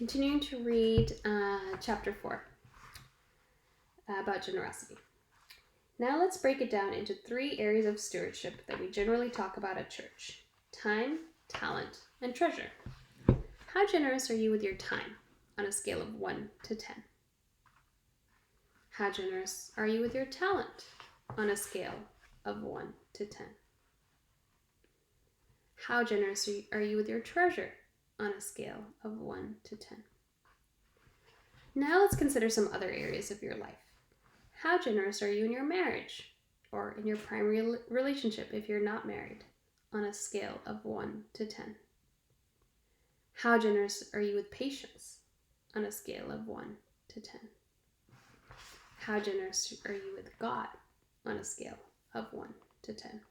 Continuing to read Chapter 4 about generosity. Now let's break it down into 3 areas of stewardship that we generally talk about at church: time, talent, and treasure. How generous are you with your time on a scale of 1 to 10? How generous are you with your talent on a scale of 1 to 10? How generous are you with your treasure on a scale of 1 to 10? Now let's consider some other areas of your life. How generous are you in your marriage or in your primary relationship if you're not married on a scale of 1 to 10? How generous are you with patience on a scale of 1 to 10? How generous are you with God on a scale of 1 to 10?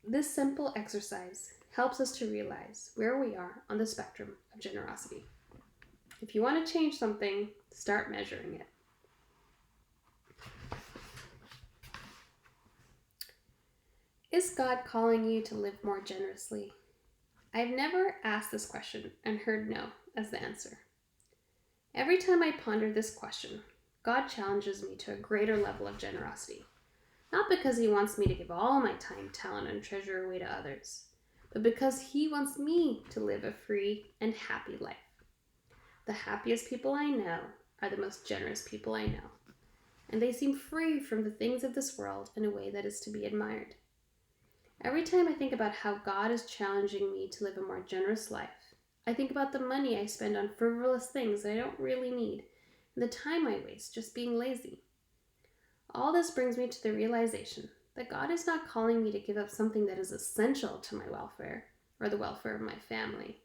This simple exercise helps us to realize where we are on the spectrum of generosity. If you want to change something, start measuring it. Is God calling you to live more generously? I've never asked this question and heard no as the answer. Every time I ponder this question, God challenges me to a greater level of generosity. Not because he wants me to give all my time, talent, and treasure away to others, but because he wants me to live a free and happy life. The happiest people I know are the most generous people I know, and they seem free from the things of this world in a way that is to be admired. Every time I think about how God is challenging me to live a more generous life, I think about the money I spend on frivolous things that I don't really need, and the time I waste just being lazy. All this brings me to the realization that God is not calling me to give up something that is essential to my welfare or the welfare of my family.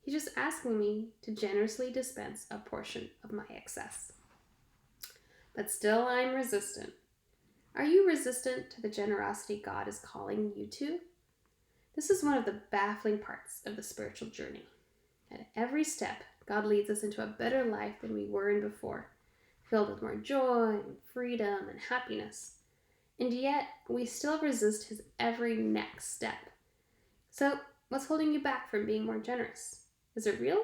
He's just asking me to generously dispense a portion of my excess. But still, I'm resistant. Are you resistant to the generosity God is calling you to? This is one of the baffling parts of the spiritual journey. At every step, God leads us into a better life than we were in before, filled with more joy and freedom and happiness. And yet, we still resist his every next step. So, what's holding you back from being more generous? Is it real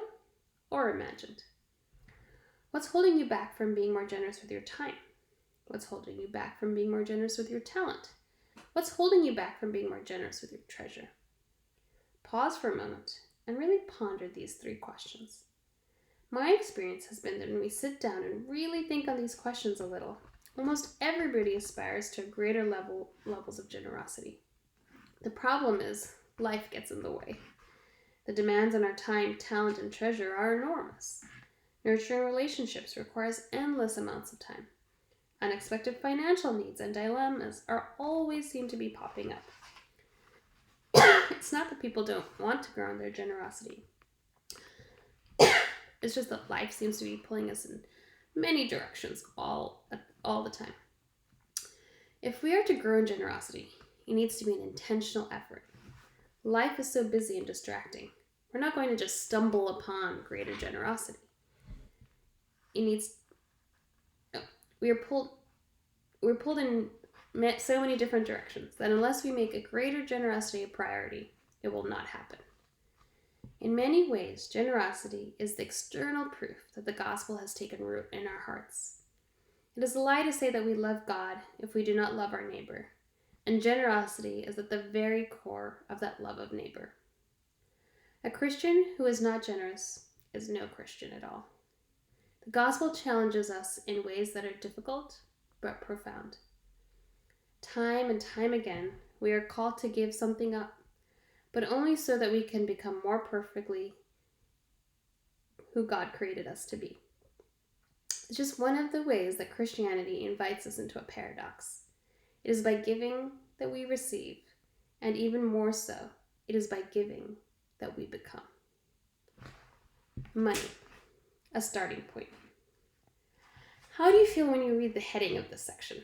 or imagined? What's holding you back from being more generous with your time? What's holding you back from being more generous with your talent? What's holding you back from being more generous with your treasure? Pause for a moment and really ponder these 3 questions. My experience has been that when we sit down and really think on these questions a little, almost everybody aspires to greater levels of generosity. The problem is, life gets in the way. The demands on our time, talent, and treasure are enormous. Nurturing relationships requires endless amounts of time. Unexpected financial needs and dilemmas always seem to be popping up. It's not that people don't want to grow in their generosity. It's just that life seems to be pulling us in many directions all the time. If we are to grow in generosity, it needs to be an intentional effort. Life is so busy and distracting. We're not going to just stumble upon greater generosity. We're pulled in so many different directions that unless we make a greater generosity a priority, it will not happen. In many ways, generosity is the external proof that the gospel has taken root in our hearts. It is a lie to say that we love God if we do not love our neighbor, and generosity is at the very core of that love of neighbor. A Christian who is not generous is no Christian at all. The gospel challenges us in ways that are difficult but profound. Time and time again, we are called to give something up, but only so that we can become more perfectly who God created us to be. It's just one of the ways that Christianity invites us into a paradox. It is by giving that we receive, and even more so, it is by giving that we become. Money, a starting point. How do you feel when you read the heading of this section?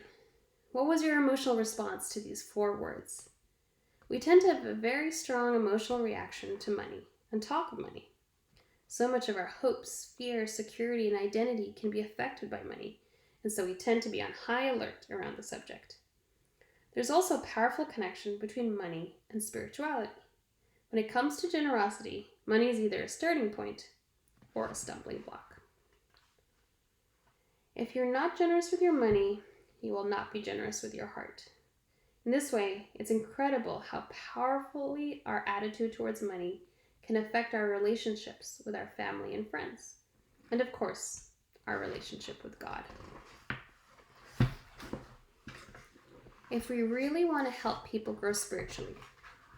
What was your emotional response to these 4 words? We tend to have a very strong emotional reaction to money and talk of money. So much of our hopes, fear, security, and identity can be affected by money, and so we tend to be on high alert around the subject. There's also a powerful connection between money and spirituality. When it comes to generosity, money is either a starting point or a stumbling block. If you're not generous with your money, you will not be generous with your heart. In this way, it's incredible how powerfully our attitude towards money can affect our relationships with our family and friends, and of course, our relationship with God. If we really want to help people grow spiritually,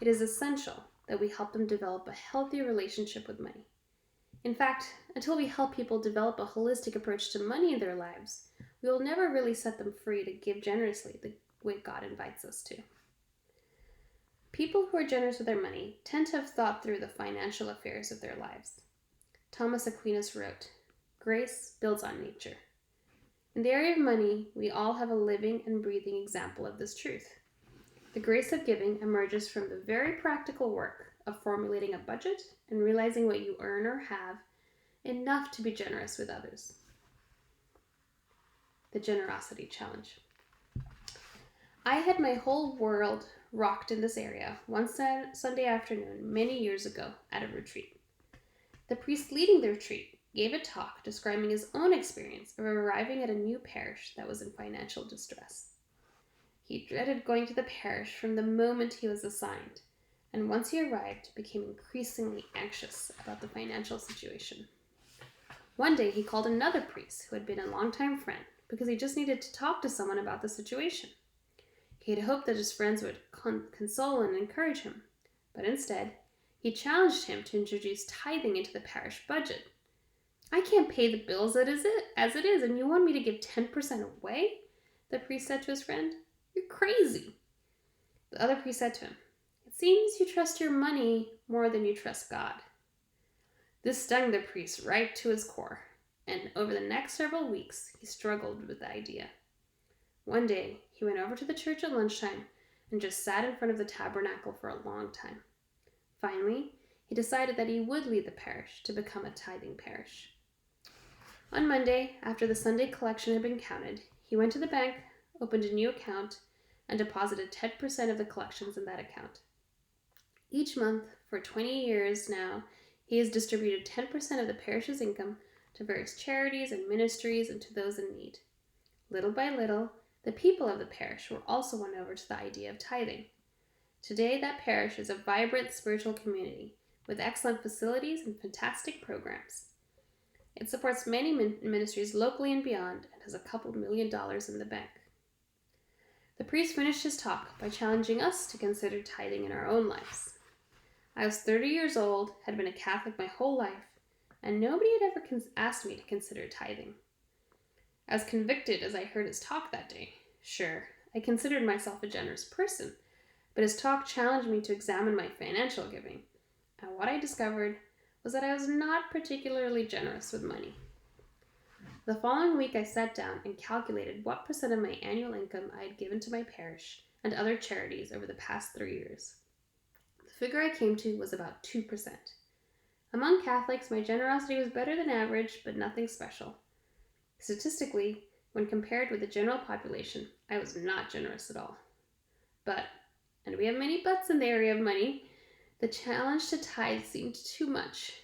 it is essential that we help them develop a healthy relationship with money. In fact, until we help people develop a holistic approach to money in their lives, we will never really set them free to give generously the way God invites us to. People who are generous with their money tend to have thought through the financial affairs of their lives. Thomas Aquinas wrote, "Grace builds on nature." In the area of money, we all have a living and breathing example of this truth. The grace of giving emerges from the very practical work of formulating a budget and realizing what you earn or have enough to be generous with others. The generosity challenge. I had my whole world rocked in this area one Sunday afternoon many years ago at a retreat. The priest leading the retreat gave a talk describing his own experience of arriving at a new parish that was in financial distress. He dreaded going to the parish from the moment he was assigned, and once he arrived, became increasingly anxious about the financial situation. One day, he called another priest who had been a longtime friend because he just needed to talk to someone about the situation. He had hoped that his friends would console and encourage him, but instead, he challenged him to introduce tithing into the parish budget. "I can't pay the bills as it is, and you want me to give 10% away?" the priest said to his friend. "You're crazy." The other priest said to him, "It seems you trust your money more than you trust God." This stung the priest right to his core, and over the next several weeks, he struggled with the idea. One day, he went over to the church at lunchtime and just sat in front of the tabernacle for a long time. Finally, he decided that he would lead the parish to become a tithing parish. On Monday, after the Sunday collection had been counted, he went to the bank, opened a new account, and deposited 10% of the collections in that account. Each month, for 20 years now, he has distributed 10% of the parish's income to various charities and ministries and to those in need. Little by little, the people of the parish were also won over to the idea of tithing. Today, that parish is a vibrant spiritual community with excellent facilities and fantastic programs. It supports many ministries locally and beyond and has a couple $1 million in the bank. The priest finished his talk by challenging us to consider tithing in our own lives. I was 30 years old, had been a Catholic my whole life, and nobody had ever asked me to consider tithing. I was convicted as I heard his talk that day. Sure, I considered myself a generous person, but his talk challenged me to examine my financial giving, and what I discovered was that I was not particularly generous with money. The following week, I sat down and calculated what percent of my annual income I had given to my parish and other charities over the past 3 years. The figure I came to was about 2%. Among Catholics, my generosity was better than average, but nothing special. Statistically, when compared with the general population, I was not generous at all. But, and we have many buts in the area of money, the challenge to tithe seemed too much.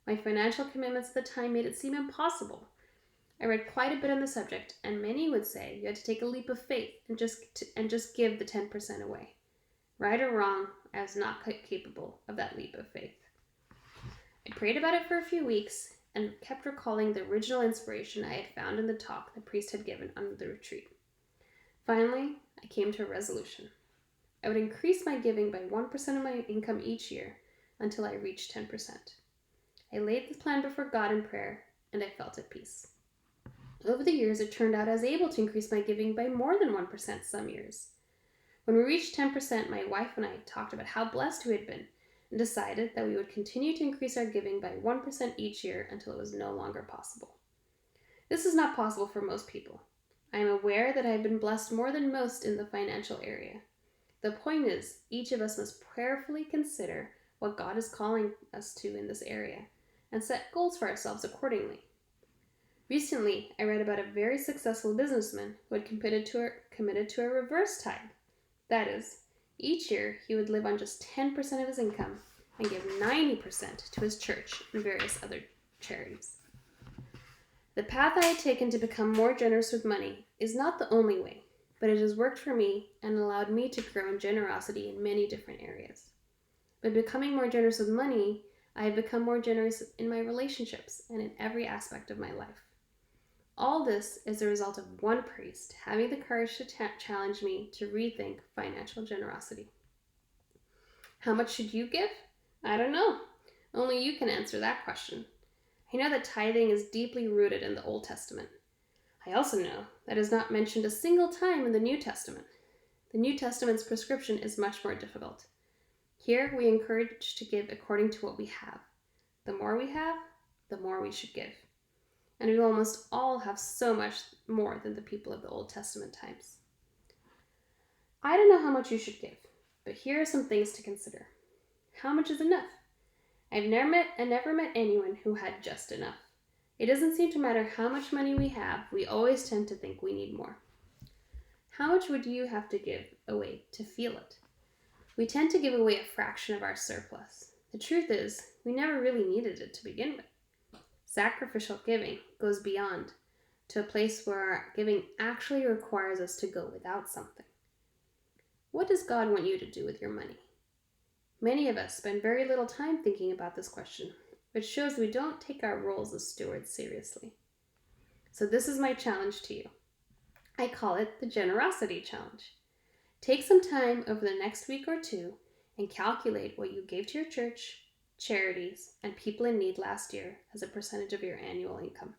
My financial commitments at the time made it seem impossible. I read quite a bit on the subject, and many would say you had to take a leap of faith and just give the 10% away. Right or wrong, I was not capable of that leap of faith. I prayed about it for a few weeks and kept recalling the original inspiration I had found in the talk the priest had given on the retreat. Finally, I came to a resolution. I would increase my giving by 1% of my income each year until I reached 10%. I laid the plan before God in prayer, and I felt at peace. Over the years, it turned out I was able to increase my giving by more than 1% some years. When we reached 10%, my wife and I talked about how blessed we had been and decided that we would continue to increase our giving by 1% each year until it was no longer possible. This is not possible for most people. I am aware that I have been blessed more than most in the financial area. The point is, each of us must prayerfully consider what God is calling us to in this area and set goals for ourselves accordingly. Recently, I read about a very successful businessman who had committed to a reverse tithe. That is, each year he would live on just 10% of his income and give 90% to his church and various other charities. The path I had taken to become more generous with money is not the only way, but it has worked for me and allowed me to grow in generosity in many different areas. By becoming more generous with money, I have become more generous in my relationships and in every aspect of my life. All this is a result of one priest having the courage to challenge me to rethink financial generosity. How much should you give? I don't know. Only you can answer that question. I know that tithing is deeply rooted in the Old Testament. I also know that it is not mentioned a single time in the New Testament. The New Testament's prescription is much more difficult. Here we encourage to give according to what we have. The more we have, the more we should give. And we almost all have so much more than the people of the Old Testament times. I don't know how much you should give, but here are some things to consider. How much is enough? I've never met anyone who had just enough. It doesn't seem to matter how much money we have, we always tend to think we need more. How much would you have to give away to feel it? We tend to give away a fraction of our surplus. The truth is, we never really needed it to begin with. Sacrificial giving goes beyond to a place where our giving actually requires us to go without something. What does God want you to do with your money? Many of us spend very little time thinking about this question, which shows we don't take our roles as stewards seriously. So this is my challenge to you. I call it the Generosity Challenge. Take some time over the next week or two and calculate what you gave to your church, charities, and people in need last year as a percentage of your annual income.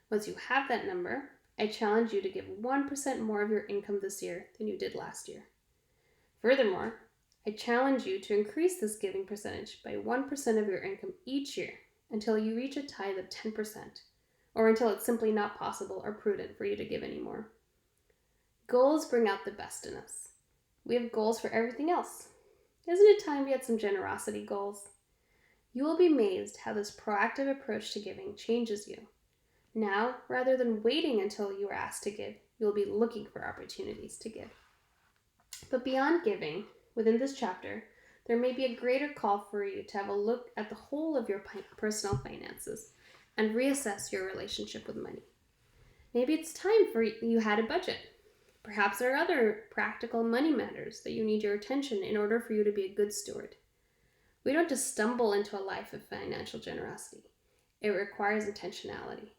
Once you have that number, I challenge you to give 1% more of your income this year than you did last year. Furthermore, I challenge you to increase this giving percentage by 1% of your income each year until you reach a tithe of 10%, or until it's simply not possible or prudent for you to give anymore. Goals bring out the best in us. We have goals for everything else. Isn't it time we had some generosity goals? You will be amazed how this proactive approach to giving changes you. Now, rather than waiting until you are asked to give, you'll be looking for opportunities to give. But beyond giving, within this chapter, there may be a greater call for you to have a look at the whole of your personal finances and reassess your relationship with money. Maybe it's time for you had a budget. Perhaps there are other practical money matters that you need your attention in order for you to be a good steward. We don't just stumble into a life of financial generosity. It requires intentionality.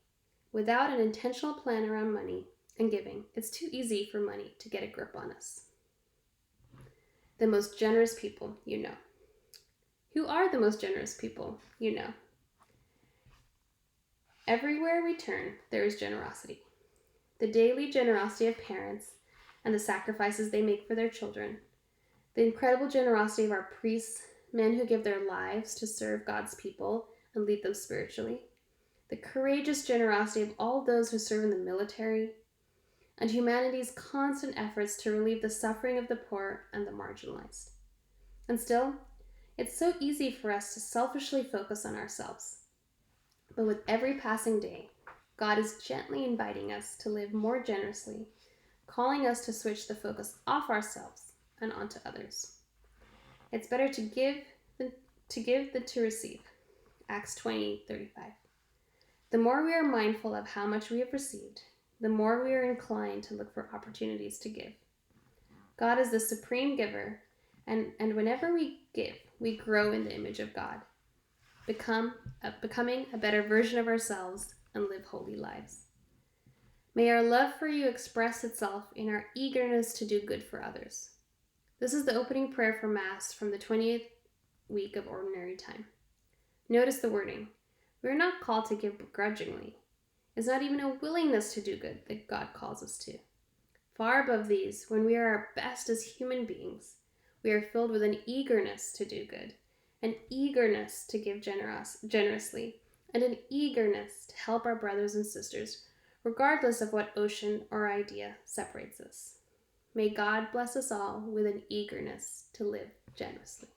Without an intentional plan around money and giving, it's too easy for money to get a grip on us. The most generous people you know. Who are the most generous people you know? Everywhere we turn, there is generosity. The daily generosity of parents and the sacrifices they make for their children. The incredible generosity of our priests, men who give their lives to serve God's people and lead them spiritually. The courageous generosity of all those who serve in the military, and humanity's constant efforts to relieve the suffering of the poor and the marginalized. And still, it's so easy for us to selfishly focus on ourselves. But with every passing day, God is gently inviting us to live more generously, calling us to switch the focus off ourselves and onto others. It's better to give than to receive. Acts 20:35. The more we are mindful of how much we have received, the more we are inclined to look for opportunities to give. God is the supreme giver, and whenever we give, we grow in the image of God, becoming a better version of ourselves and live holy lives. May our love for you express itself in our eagerness to do good for others. This is the opening prayer for Mass from the 20th week of Ordinary Time. Notice the wording. We are not called to give begrudgingly. It's not even a willingness to do good that God calls us to. Far above these, when we are our best as human beings, we are filled with an eagerness to do good, an eagerness to give generously, and an eagerness to help our brothers and sisters, regardless of what ocean or idea separates us. May God bless us all with an eagerness to live generously.